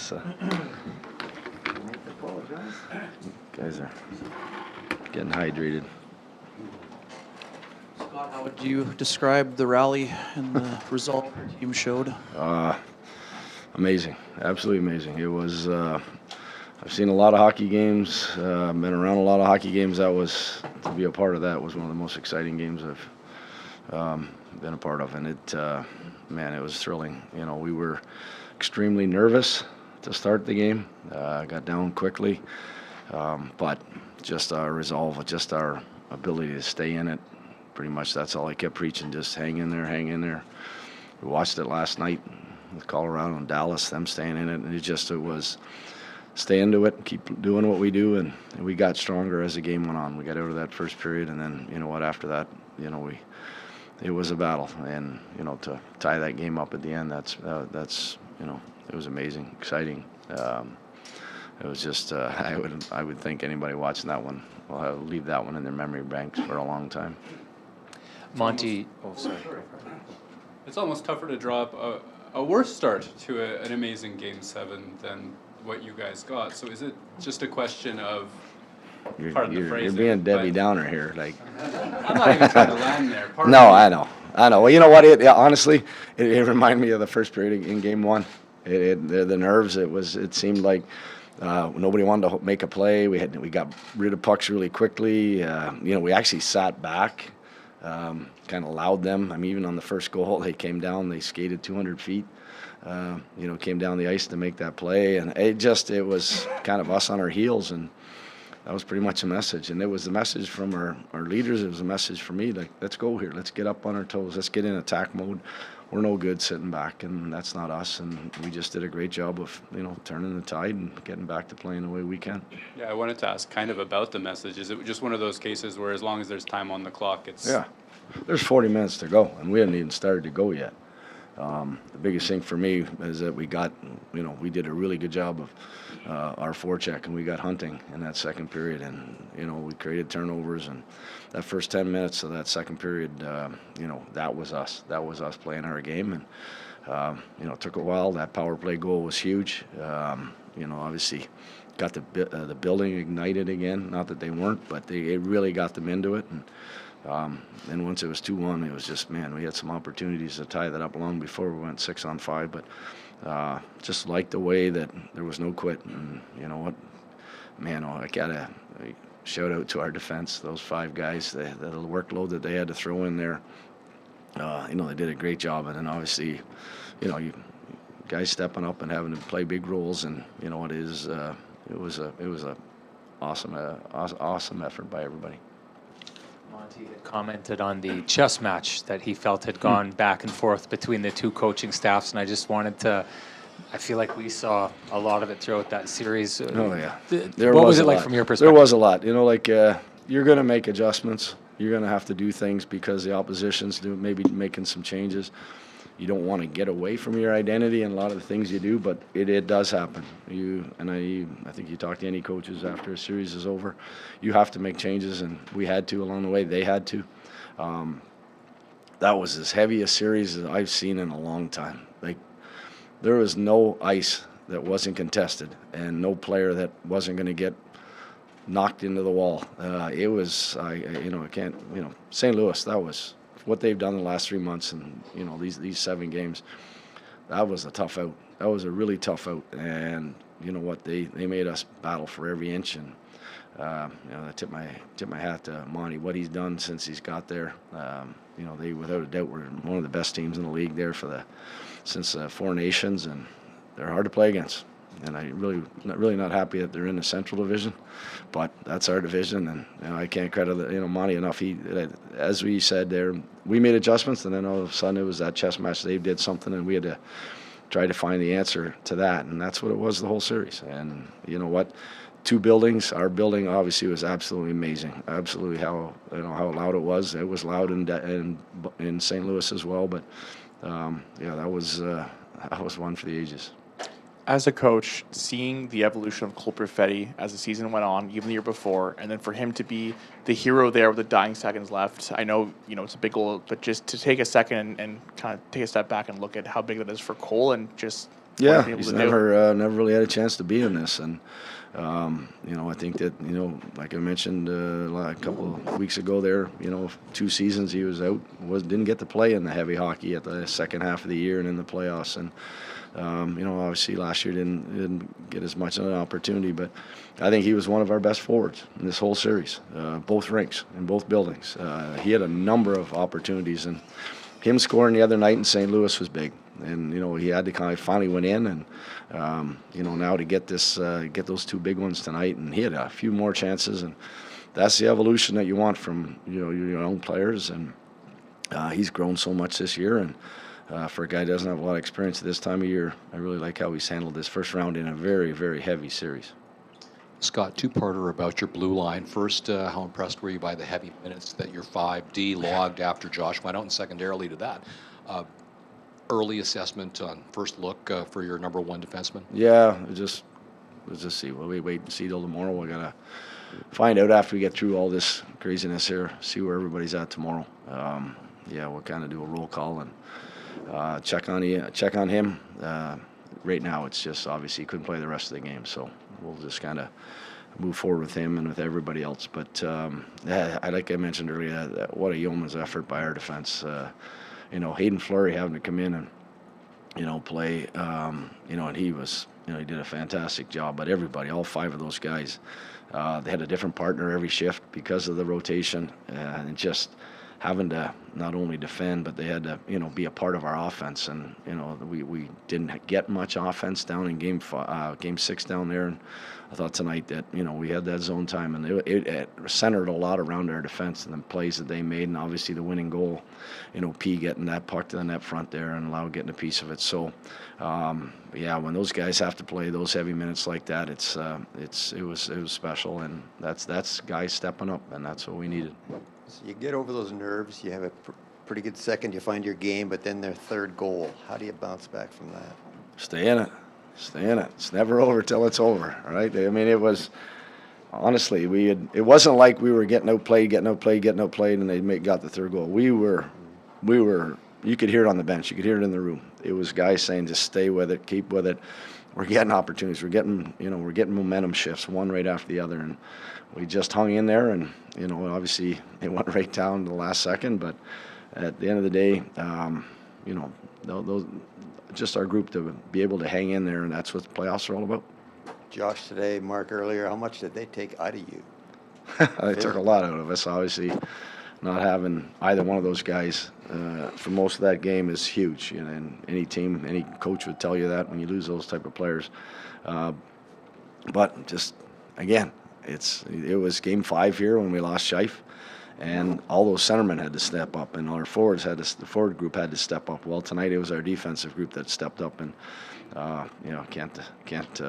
So. Guys are getting hydrated. Scott, how would you describe the rally and the result your team showed? Amazing, absolutely amazing. It was. I've seen a lot of hockey games. Been around a lot of hockey games. To be a part of that was one of the most exciting games I've been a part of, and it was thrilling. We were extremely nervous to start the game. Got down quickly, but just our resolve, just our ability to stay in it. Pretty much that's all I kept preaching. Just hang in there, hang in there. We watched it last night with Colorado and Dallas, them staying in it, and it was stay into it, keep doing what we do, and we got stronger as the game went on. We got out of that first period, and then after that, it was a battle, and to tie that game up at the end, that's it was amazing, exciting. It was just I would think anybody watching that one will leave that one in their memory banks for a long time. Monty, sorry. It's almost tougher to draw up a worse start to an amazing Game 7 than what you guys got. So is it just a question of, pardon the phrasing, you're being Debbie Downer here. Like, I'm not even trying to land there. No, I know. Well, you know what? Honestly, it reminded me of the first period in Game 1. The nerves. It seemed like nobody wanted to make a play. We got rid of pucks really quickly. We actually sat back, kind of allowed them. I mean, even on the first goal, they came down. They skated 200 feet. Came down the ice to make that play, and it was kind of us on our heels, and that was pretty much a message. And it was the message from our leaders. It was a message for me, like, let's go here. Let's get up on our toes. Let's get in attack mode. We're no good sitting back, and that's not us. And we just did a great job of, turning the tide and getting back to playing the way we can. Yeah, I wanted to ask kind of about the message. Is it just one of those cases where as long as there's time on the clock, it's... Yeah. There's 40 minutes to go, and we haven't even started to go yet. The biggest thing for me is that we did a really good job of our forecheck, and we got hunting in that second period, and we created turnovers, and that first 10 minutes of that second period, that was us. That was us playing our game, and it took a while. That power play goal was huge. Obviously got the building ignited again. Not that they weren't, but it really got them into it. And once it was 2-1, it was just, we had some opportunities to tie that up long before we went 6-on-5. But just like the way that there was no quit. And you know what, I gotta shout out to our defense. Those 5 guys, the workload that they had to throw in there. They did a great job. And then obviously, you guys stepping up and having to play big roles. And it was a awesome effort by everybody. Monty had commented on the chess match that he felt had gone back and forth between the two coaching staffs, and I just wanted to. I feel like we saw a lot of it throughout that series. Oh yeah, what was it like from your perspective? There was a lot. You're going to make adjustments. You're going to have to do things because the opposition's maybe making some changes. You don't want to get away from your identity and a lot of the things you do, but it does happen. I think you talk to any coaches after a series is over, you have to make changes, and we had to along the way. They had to. That was as heavy a series as I've seen in a long time. Like, there was no ice that wasn't contested, and no player that wasn't going to get knocked into the wall. It was, St. Louis. That was what they've done the last 3 months, and these 7 games. That was a tough out. That was a really tough out, and you know what? They made us battle for every inch, and I tip my hat to Monty, what he's done since he's got there. They without a doubt were one of the best teams in the league there since 4 Nations, and they're hard to play against. And I really not happy that they're in the Central Division, but that's our division, and I can't credit Monty enough. He, as we said there, we made adjustments, and then all of a sudden it was that chess match. They did something, and we had to try to find the answer to that, and that's what it was the whole series. And you know what? 2 buildings. Our building obviously was absolutely amazing. Absolutely how loud it was. It was loud in St. Louis as well, but that was one for the ages. As a coach, seeing the evolution of Cole Perfetti as the season went on, even the year before, and then for him to be the hero there with the dying seconds left, I know it's a big goal, but just to take a second and kind of take a step back and look at how big that is for Cole, and just Yeah, been able he's to do. never really had a chance to be in this, and I think that like I mentioned a couple of weeks ago, there, 2 seasons he was out, didn't get to play in the heavy hockey at the second half of the year and in the playoffs, and obviously last year didn't get as much of an opportunity, but I think he was one of our best forwards in this whole series, both rinks in both buildings. He had a number of opportunities, and him scoring the other night in St. Louis was big. And he had to kind of finally went in, and now to get those 2 big ones tonight, and he had a few more chances, and that's the evolution that you want from your young players, and he's grown so much this year, and for a guy that doesn't have a lot of experience at this time of year, I really like how he's handled this first round in a very, very heavy series. Scott, two-parter about your blue line. First, how impressed were you by the heavy minutes that your 5D logged after Josh went out, and secondarily to that, early assessment on first look for your number 1 defenseman? Yeah, let's just see. Well, we wait and see till tomorrow. We gotta find out after we get through all this craziness here. See where everybody's at tomorrow. We'll kind of do a roll call and check on him. Right now, it's just obviously he couldn't play the rest of the game, so we'll just kind of move forward with him and with everybody else. But like I mentioned earlier, what a yeoman's effort by our defense. Hayden Fleury having to come in and play, and he was, he did a fantastic job. But everybody, all 5 of those guys, they had a different partner every shift because of the rotation, and just having to not only defend, but they had to, be a part of our offense. And we didn't get much offense down in game 6 down there. And I thought tonight that we had that zone time, and it centered a lot around our defense and the plays that they made, and obviously the winning goal. P getting that puck to the net front there and Lau getting a piece of it. So, when those guys have to play those heavy minutes like that, it was special, and that's guys stepping up, and that's what we needed. So you get over those nerves, you have a pretty good second, you find your game, but then their third goal. How do you bounce back from that? Stay in it. It's never over till it's over, right? I mean, it was, honestly, it wasn't like we were getting outplayed, and they got the third goal. We were, you could hear it on the bench, you could hear it in the room. It was guys saying, just stay with it, keep with it. We're getting opportunities. We're getting momentum shifts, one right after the other, and we just hung in there. And obviously it went right down to the last second. But at the end of the day, those just our group to be able to hang in there, and that's what the playoffs are all about. Josh today, Mark earlier, how much did they take out of you? They took a lot out of us. Obviously, not having either one of those guys for most of that game is huge. And any team, any coach would tell you that when you lose those type of players. But just again, it was game 5 here when we lost Scheif, and all those centermen had to step up, and our the forward group had to step up. Well, tonight it was our defensive group that stepped up, and can't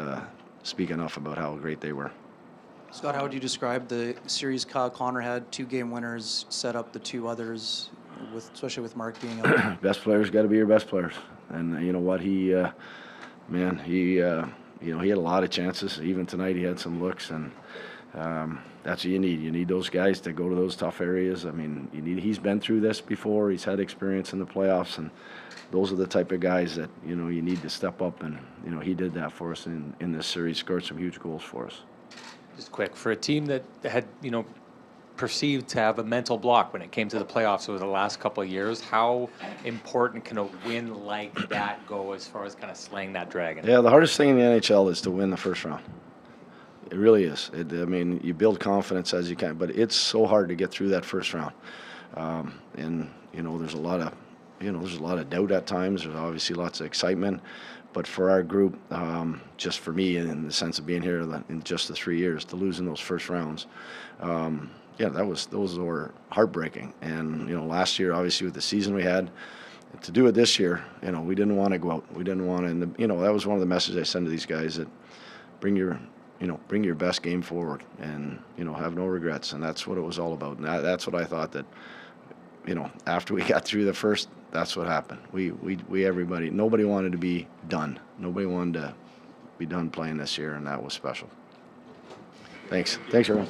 speak enough about how great they were. Scott, how would you describe the series Kyle Connor had? 2 game winners, set up the 2 others, especially with Mark being out. Best players got to be your best players, and you know what, he had a lot of chances. Even tonight he had some looks, and that's what you need. You need those guys to go to those tough areas. I mean, he's been through this before. He's had experience in the playoffs, and those are the type of guys that you need to step up, and he did that for us in this series. Scored some huge goals for us. Just quick, for a team that had, perceived to have a mental block when it came to the playoffs over the last couple of years, how important can a win like that go as far as kind of slaying that dragon? Yeah, the hardest thing in the NHL is to win the first round. It really is. You build confidence as you can, but it's so hard to get through that first round. And there's a lot of doubt at times. There's obviously lots of excitement. But for our group, just for me, in the sense of being here in just the 3 years, to lose in those first rounds, those were heartbreaking. And last year, obviously, with the season we had, to do it this year, we didn't want to go out. We didn't want to. And that was one of the messages I sent to these guys, that bring your best game forward, and have no regrets. And that's what it was all about. And that's what I thought that. After we got through the first, that's what happened. Everybody, nobody wanted to be done. Nobody wanted to be done playing this year, and that was special. Thanks, everyone.